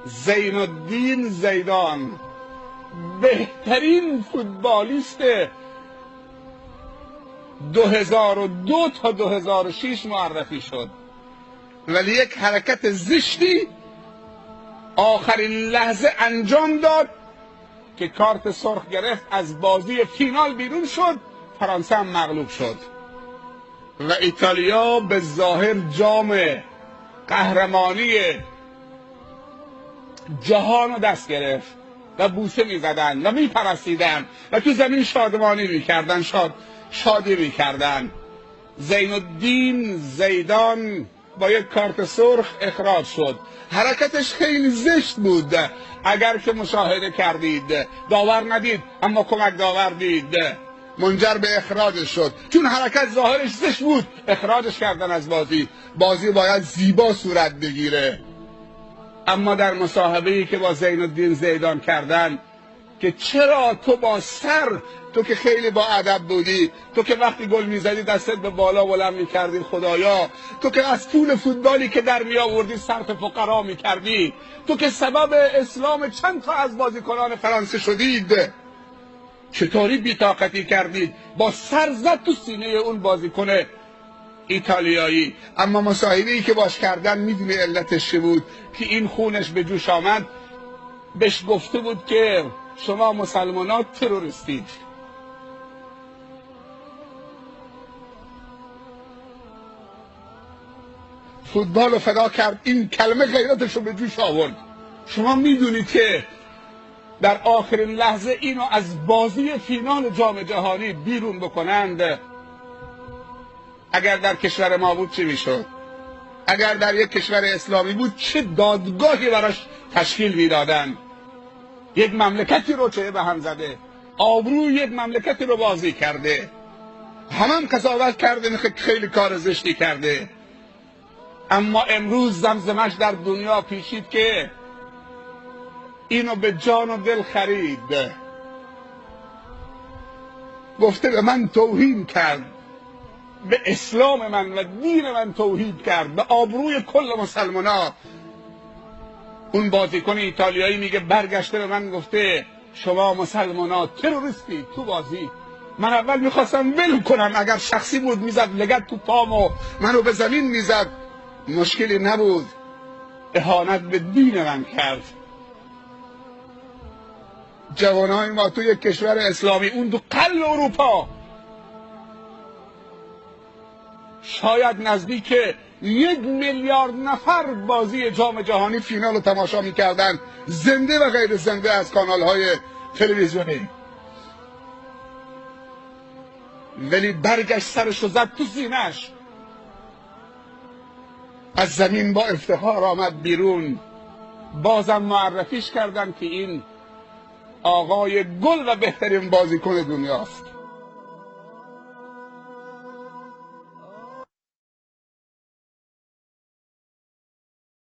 زین الدین زیدان بهترین فوتبالیست 2002 تا 2006 معرفی شد، ولی یک حرکت زشتی آخرین لحظه انجام داد که کارت سرخ گرفت، از بازی فینال بیرون شد، فرانسه هم مغلوب شد و ایتالیا به ظاهر جام قهرمانی جهان رو دست گرفت و بوسه میزدن و میپرستیدن و تو زمین شادمانی میکردن، شادی میکردن. زین الدین زیدان با یک کارت سرخ اخراج شد. حرکتش خیلی زشت بود، اگر که مشاهده کردید، داور ندید اما کمک داور دید، منجر به اخراجش شد. چون حرکت ظاهرش زشت بود اخراجش کردن از بازی. بازی باید زیبا صورت بگیره. اما در مصاحبه‌ای که با زین الدین زیدان کردن که چرا تو با سر، تو که خیلی با ادب بودی، تو که وقتی گل میزدی دستت به بالا بلند میکردی خدایا، تو که از پول فوتبالی که در میآوردی صرف فقرا میکردی، تو که سبب اسلام چند تا از بازیکنان فرانسه شدید، چطوری بی‌طاقتی کردید؟ با سر زد تو سینه اون بازیکن ایتالیایی. اما مصاحبه‌ای که باش کردن میدونی علتش چه بود؟ که این خونش به جوش آمد. بهش گفته بود که شما مسلمانان تروریستید. فوتبال رو فدا کرد، این کلمه غیرتش رو به جوش آورد. شما میدونید که در آخرین لحظه اینو از بازی فینال جام جهانی بیرون بکنند، اگر در کشور ما بود چی میشد؟ اگر در یک کشور اسلامی بود چه دادگاهی براش تشکیل میدادن؟ یک مملکتی رو چه به هم زده، آبروی یک مملکتی رو بازی کرده، هم قضاوت کرده خیلی کار زشتی کرده. اما امروز زمزمش در دنیا پیچید که اینو به جان و دل خرید، گفته به من توهین کرد، به اسلام من و دین من توهین کرد، به آبروی کل مسلمانا. اون بازیکن ایتالیایی میگه برگشته به من گفته شما مسلمانا تروریستی. تو بازی من اول میخواستم ول کنم، اگر شخصی بود میزد لگد تو پامو منو به زمین میزد، مشکلی نبود. اهانت به دین من کرد. جوانای ما تو یک کشور اسلامی، اون تو قلب اروپا، شاید نزدیک 1 میلیارد نفر بازی جام جهانی فینال رو تماشا میکردن، زنده و غیر زنده، از کانال های تلویزیونی. ولی برگشت سرش رو زد تو سینه‌اش، از زمین با افتخار آمد بیرون. بازم معرفیش کردن که این آقای گل و بهترین بازیکن دنیاست.